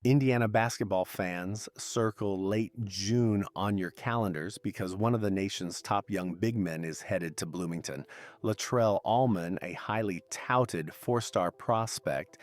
Indiana basketball fans, circle late June on your calendars because one of the nation's top young big men is headed to Bloomington. Latrell Allmond, a highly touted four-star prospect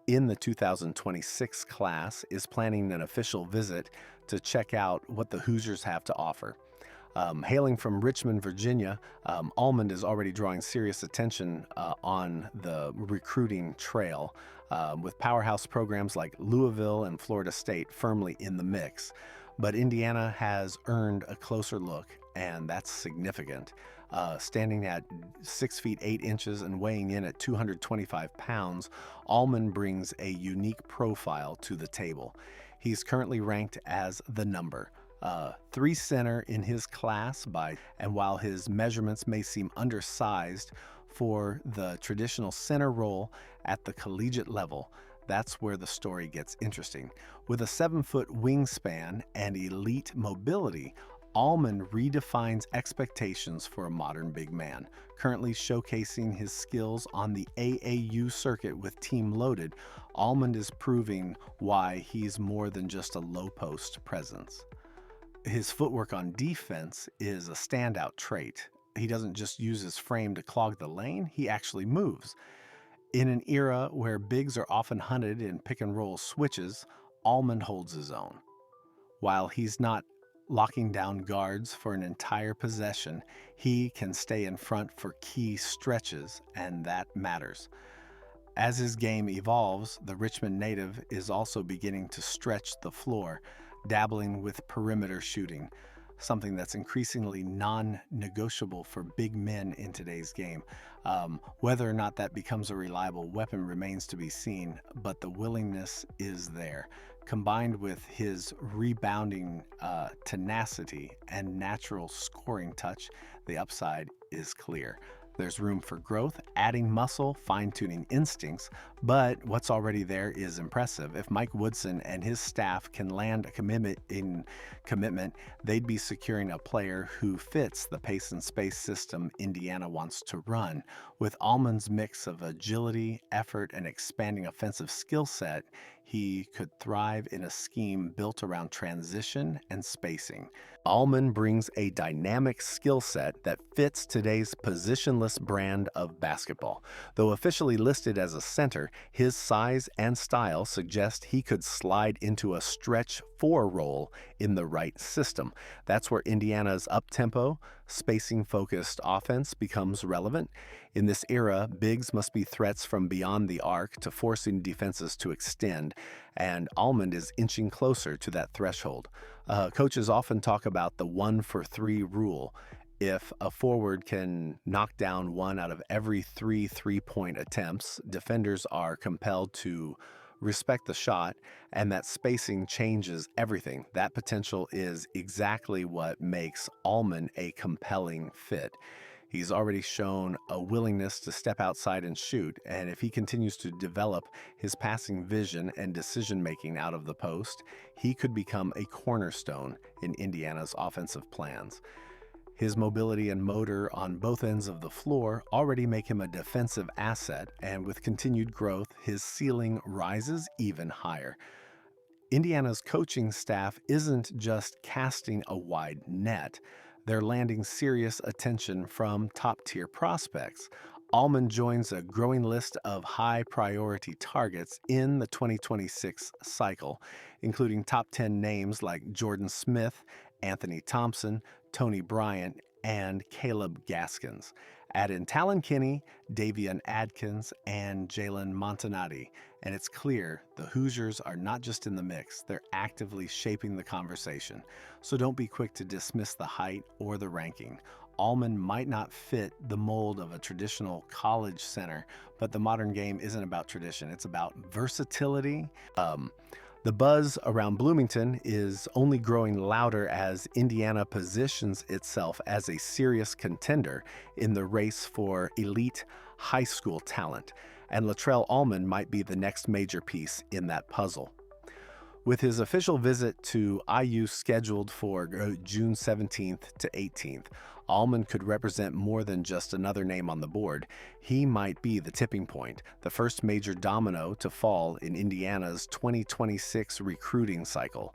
in the 2026 class, is planning an official visit to check out what the Hoosiers have to offer. Hailing from Richmond, Virginia, Almond is already drawing serious attention on the recruiting trail, with powerhouse programs like Louisville and Florida State firmly in the mix. But Indiana has earned a closer look, and that's significant. Standing at 6 feet 8 inches and weighing in at 225 pounds, Almond brings a unique profile to the table. He's currently ranked as the number 3 center in his class and while his measurements may seem undersized for the traditional center role at the collegiate level, that's where the story gets interesting. With a 7-foot wingspan and elite mobility, Almond redefines expectations for a modern big man. Currently showcasing his skills on the AAU circuit with Team Loaded, Almond is proving why he's more than just a low-post presence. His footwork on defense is a standout trait. He doesn't just use his frame to clog the lane, he actually moves. In an era where bigs are often hunted in pick-and-roll switches, Almond holds his own. While he's not locking down guards for an entire possession, he can stay in front for key stretches, and that matters. As his game evolves, the Richmond native is also beginning to stretch the floor, dabbling with perimeter shooting, something that's increasingly non-negotiable for big men in today's game. Whether or not that becomes a reliable weapon remains to be seen, but the willingness is there. Combined with his rebounding tenacity and natural scoring touch, the upside is clear. There's room for growth, adding muscle, fine-tuning instincts, but what's already there is impressive. If Mike Woodson and his staff can land a commitment, they'd be securing a player who fits the pace and space system Indiana wants to run. With Almond's mix of agility, effort, and expanding offensive skill set, he could thrive in a scheme built around transition and spacing. Almond brings a dynamic skill set that fits today's positionless brand of basketball. Though officially listed as a center, his size and style suggest he could slide into a stretch 4 role in the right system. That's where Indiana's up-tempo, spacing-focused offense becomes relevant. In this era, bigs must be threats from beyond the arc to forcing defenses to extend, and Almond is inching closer to that threshold. Coaches often talk about the 1-for-3 rule. If a forward can knock down 1 out of every 3 three-point attempts, defenders are compelled to respect the shot, and that spacing changes everything. That potential is exactly what makes Almond a compelling fit. He's already shown a willingness to step outside and shoot, and if he continues to develop his passing vision and decision-making out of the post, he could become a cornerstone in Indiana's offensive plans. His mobility and motor on both ends of the floor already make him a defensive asset, and with continued growth, his ceiling rises even higher. Indiana's coaching staff isn't just casting a wide net. They're landing serious attention from top-tier prospects. Almond joins a growing list of high-priority targets in the 2026 cycle, including top 10 names like Jordan Smith, Anthony Thompson, Tony Bryant, and Caleb Gaskins. Add in Talon Kinney, Davian Adkins, and Jalen Montanati, and it's clear the Hoosiers are not just in the mix, they're actively shaping the conversation. So don't be quick to dismiss the height or the ranking. Almond might not fit the mold of a traditional college center, but the modern game isn't about tradition, it's about versatility. The buzz around Bloomington is only growing louder as Indiana positions itself as a serious contender in the race for elite high school talent, and Latrell Allmond might be the next major piece in that puzzle. With his official visit to IU scheduled for June 17th to 18th, Almond could represent more than just another name on the board. He might be the tipping point, the first major domino to fall in Indiana's 2026 recruiting cycle.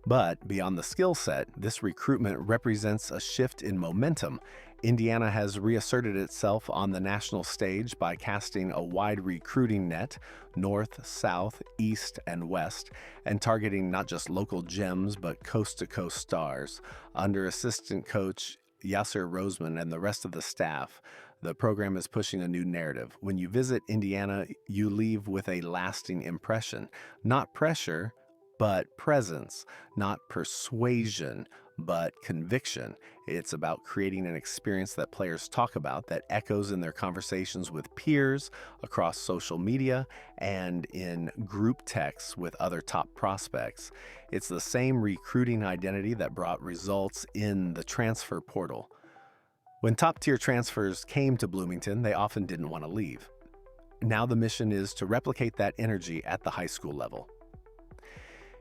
But beyond the skill set, this recruitment represents a shift in momentum. Indiana has reasserted itself on the national stage by casting a wide recruiting net, north, south, east, and west, and targeting not just local gems but coast-to-coast stars. Under assistant coach Yasser Roseman and the rest of the staff, the program is pushing a new narrative. When you visit Indiana, you leave with a lasting impression. Not pressure, but presence. Not persuasion, but conviction. It's about creating an experience that players talk about, that echoes in their conversations with peers, across social media, and in group texts with other top prospects. It's the same recruiting identity that brought results in the transfer portal. When top-tier transfers came to Bloomington, they often didn't want to leave. Now the mission is to replicate that energy at the high school level.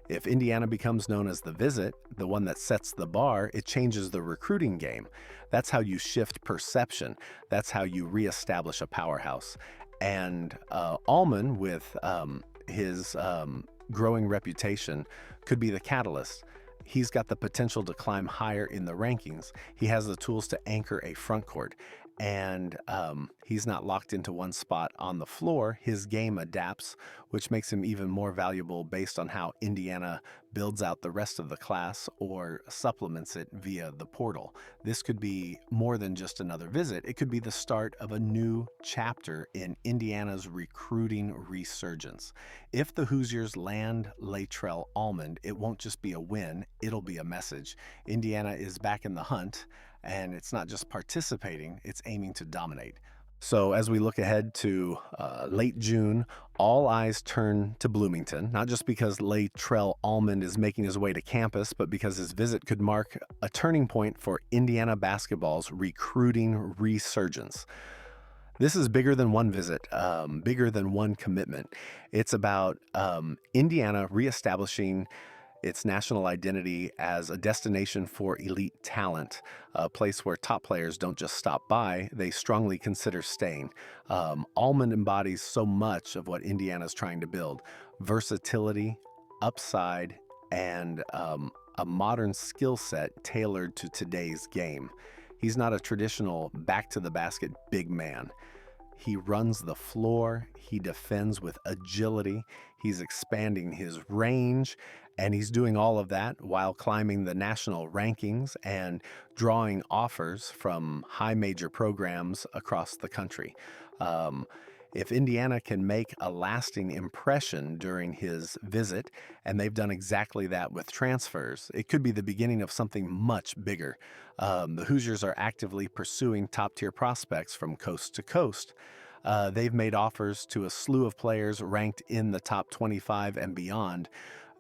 If Indiana becomes known as the visit, the one that sets the bar, it changes the recruiting game. That's how you shift perception. That's how you reestablish a powerhouse. And Allmond, with his growing reputation, could be the catalyst. He's got the potential to climb higher in the rankings. He has the tools to anchor a front court. And he's not locked into one spot on the floor. His game adapts, which makes him even more valuable based on how Indiana builds out the rest of the class or supplements it via the portal. This could be more than just another visit. It could be the start of a new chapter in Indiana's recruiting resurgence. If the Hoosiers land Latrell Almond, it won't just be a win, it'll be a message. Indiana is back in the hunt. And it's not just participating, it's aiming to dominate. So as we look ahead to late June, all eyes turn to Bloomington, not just because Latrell Allmond is making his way to campus, but because his visit could mark a turning point for Indiana basketball's recruiting resurgence. This is bigger than one visit, bigger than one commitment. It's about Indiana reestablishing its national identity as a destination for elite talent, a place where top players don't just stop by, they strongly consider staying. Almond embodies so much of what Indiana's trying to build: versatility, upside, and a modern skill set tailored to today's game. He's not a traditional back-to-the-basket big man. He runs the floor, he defends with agility, he's expanding his range, and he's doing all of that while climbing the national rankings and drawing offers from high major programs across the country. If Indiana can make a lasting impression during his visit, and they've done exactly that with transfers, it could be the beginning of something much bigger. The Hoosiers are actively pursuing top-tier prospects from coast to coast. They've made offers to a slew of players ranked in the top 25 and beyond,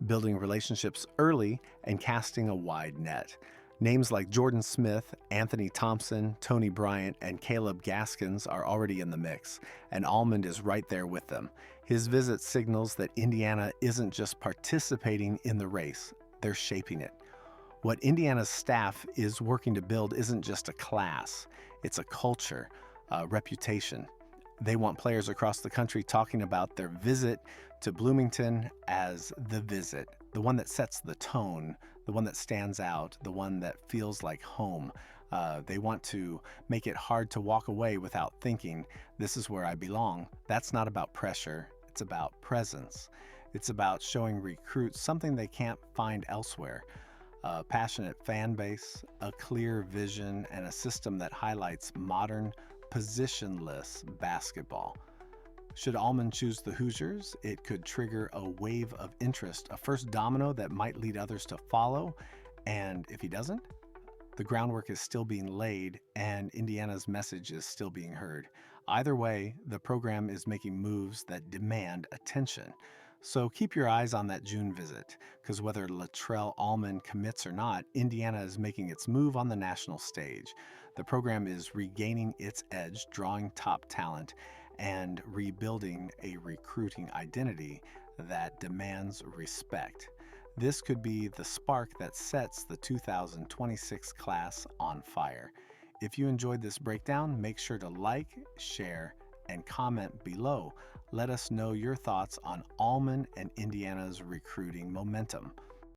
building relationships early and casting a wide net. Names like Jordan Smith, Anthony Thompson, Tony Bryant, and Caleb Gaskins are already in the mix, and Almond is right there with them. His visit signals that Indiana isn't just participating in the race, they're shaping it. What Indiana's staff is working to build isn't just a class, it's a culture, a reputation. They want players across the country talking about their visit to Bloomington as the visit, the one that sets the tone, the one that stands out, the one that feels like home. They want to make it hard to walk away without thinking, this is where I belong. That's not about pressure, it's about presence. It's about showing recruits something they can't find elsewhere. A passionate fan base, a clear vision, and a system that highlights modern, positionless basketball. Should Allmond choose the Hoosiers, it could trigger a wave of interest, a first domino that might lead others to follow. And if he doesn't, the groundwork is still being laid and Indiana's message is still being heard. Either way, the program is making moves that demand attention. So keep your eyes on that June visit, because whether Latrell Allmond commits or not, Indiana is making its move on the national stage. The program is regaining its edge, drawing top talent, and rebuilding a recruiting identity that demands respect. This could be the spark that sets the 2026 class on fire. If you enjoyed this breakdown, make sure to like, share, and comment below. Let us know your thoughts on Almond and Indiana's recruiting momentum.